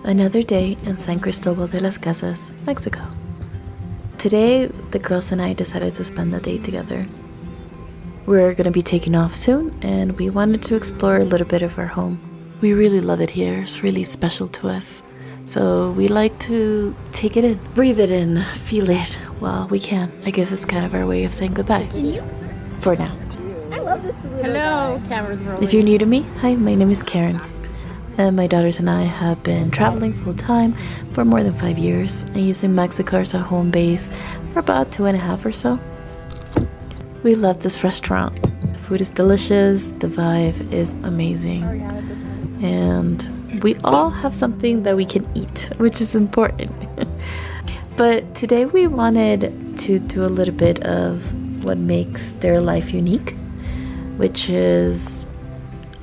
Another day in San Cristobal de las Casas, Mexico. Today, the girls and I decided to spend the day together. We're going to be taking off soon, and we wanted to explore a little bit of our home. We really love it here. It's really special to us. So we like to take it in, breathe it in, feel it while we can. I guess it's kind of our way of saying goodbye. For now. I love this little Hello, camera's rolling. If you're new to me, hi, my name is Karen. And my daughters and I have been traveling full time for more than 5 years and using Mexico as our home base for about 2.5 or so. We love this restaurant. The food is delicious, the vibe is amazing. And we all have something that we can eat, which is important. But today we wanted to do a little bit of what makes their life unique, which is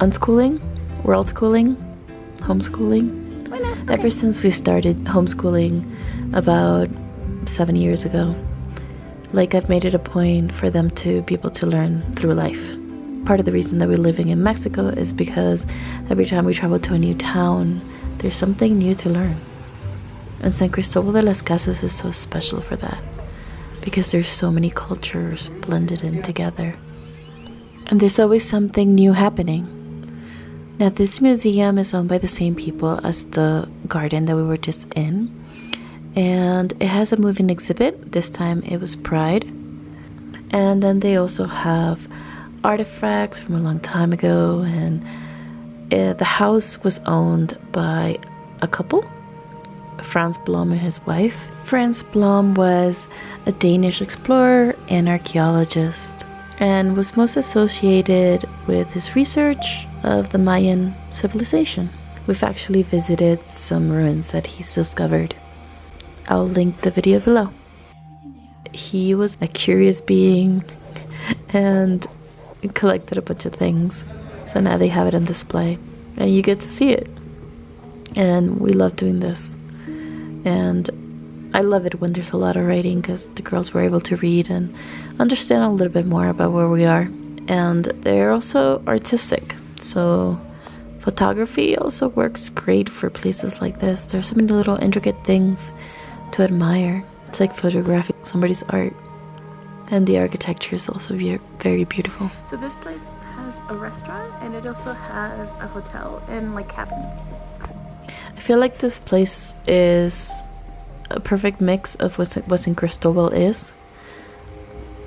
unschooling, worldschooling, homeschooling. Ever since we started homeschooling about 7 years ago, I've made it a point for them to be able to learn through life. Part of the reason that we're living in Mexico is because every time we travel to a new town, there's something new to learn. And San Cristobal de las Casas is so special for that, because there's so many cultures blended in together. And there's always something new happening. Now, this museum is owned by the same people as the garden that we were just in. And it has a moving exhibit. This time it was Pride. And then they also have artifacts from a long time ago. And the house was owned by a couple, Franz Blom and his wife. Franz Blom was a Danish explorer and archaeologist, and was most associated with his research of the Mayan civilization. We've actually visited some ruins that he's discovered. I'll link the video below. He was a curious being and collected a bunch of things. So now they have it on display and you get to see it. And we love doing this. And I love it when there's a lot of writing, because the girls were able to read and understand a little bit more about where we are. And they're also artistic. So photography also works great for places like this. There's so many little intricate things to admire. It's like photographing somebody's art. And the architecture is also very beautiful. So this place has a restaurant, and it also has a hotel and cabins. I feel like this place is a perfect mix of what San Cristobal is.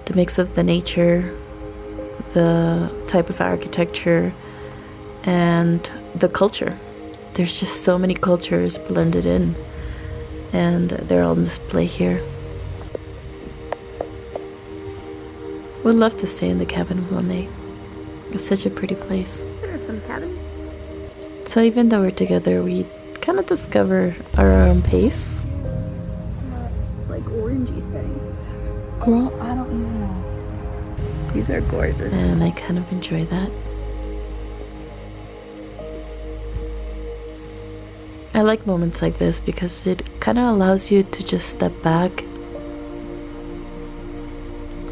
The mix of the nature, the type of architecture, and the culture. There's just so many cultures blended in, and they're all on display here. Would love to stay in the cabin one day. It's such a pretty place. There are some cabins. So even though we're together, we kind of discover our own pace. Like orangey thing. Girl, I don't even know. These are gorgeous. And I kind of enjoy that. I like moments like this because it kind of allows you to just step back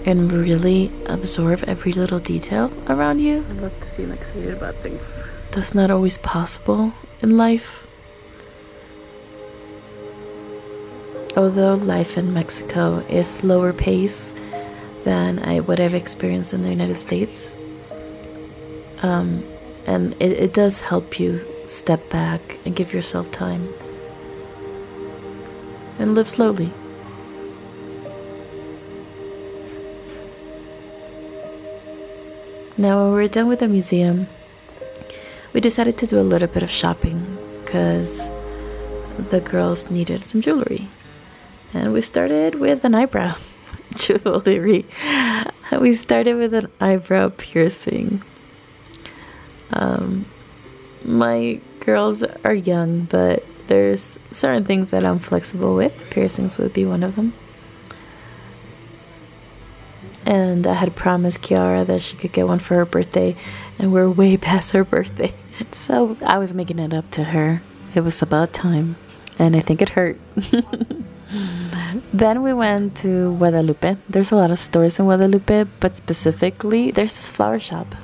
and really absorb every little detail around you. I love to see them excited about things. That's not always possible in life. Although life in Mexico is slower pace than what I've experienced in the United States, and it does help you step back and give yourself time and live slowly. Now, when we're done with the museum, we decided to do a little bit of shopping because the girls needed some jewelry. And we started with an eyebrow jewelry. We started with an eyebrow piercing. My girls are young, but there's certain things that I'm flexible with. Piercings would be one of them. And I had promised Kiara that she could get one for her birthday, and we're way past her birthday. So I was making it up to her. It was about time, and I think it hurt. Then we went to Guadalupe. There's a lot of stores in Guadalupe, but specifically there's this flower shop.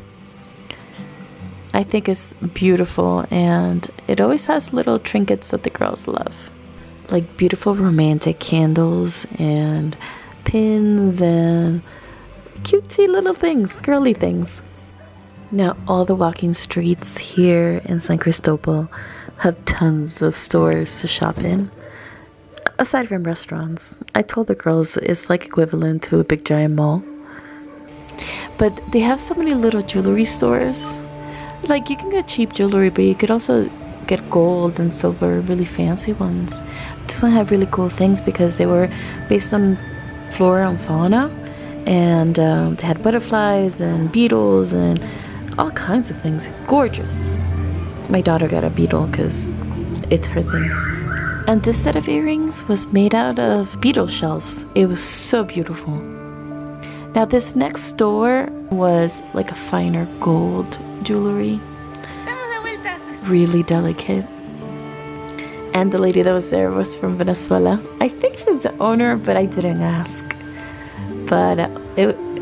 I think it's beautiful, and it always has little trinkets that the girls love. Like beautiful romantic candles and pins and cutesy little things, girly things. Now, all the walking streets here in San Cristobal have tons of stores to shop in. Aside from restaurants, I told the girls it's like equivalent to a big giant mall. But they have so many little jewelry stores. Like, you can get cheap jewelry, but you could also get gold and silver, really fancy ones. This one had really cool things because they were based on flora and fauna, and they had butterflies and beetles and all kinds of things. Gorgeous. My daughter got a beetle because it's her thing. And this set of earrings was made out of beetle shells. It was so beautiful. Now this next store was like a finer gold jewelry. Really delicate. And the lady that was there was from Venezuela. I think she's the owner, but I didn't ask. But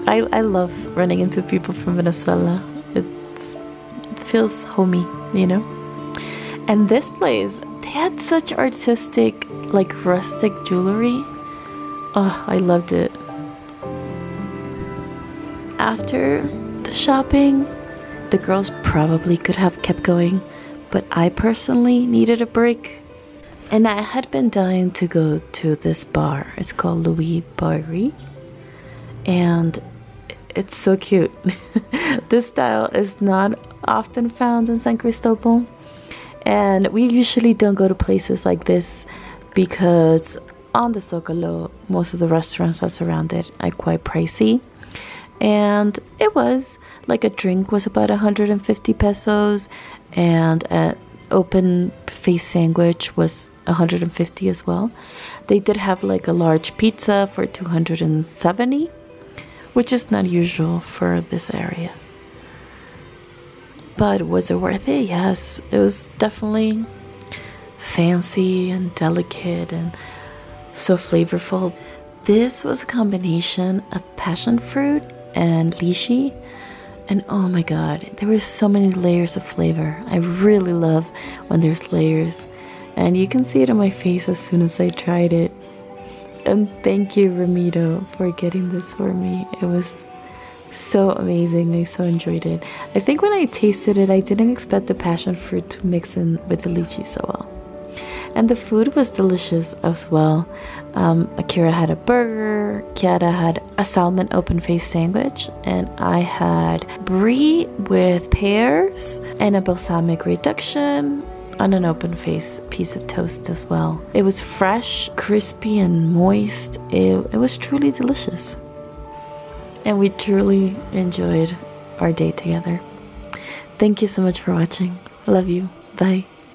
I love running into people from Venezuela. It feels homey, you know? And this place, they had such artistic, like rustic jewelry. Oh, I loved it. After the shopping, the girls probably could have kept going, but I personally needed a break. And I had been dying to go to this bar. It's called Louis Barry. And it's so cute. This style is not often found in San Cristobal. And we usually don't go to places like this because on the Zocalo, most of the restaurants that surround it are quite pricey. And it was like a drink was about 150 pesos, and an open face sandwich was 150 as well. They did have like a large pizza for 270, which is not usual for this area. But was it worth it? Yes, it was definitely fancy and delicate and so flavorful. This was a combination of passion fruit and lychee, and oh my god, there were so many layers of flavor. I really love when there's layers, and you can see it on my face as soon as I tried it. And thank you, Ramiro, for getting this for me. It was so amazing. I so enjoyed it. I think when I tasted it, I didn't expect the passion fruit to mix in with the lychee so well. And the food was delicious as well. Akira had a burger, Kiara had a salmon open face sandwich, and I had brie with pears and a balsamic reduction on an open face piece of toast as well. It was fresh, crispy, and moist. It was truly delicious. And we truly enjoyed our day together. Thank you so much for watching. Love you. Bye.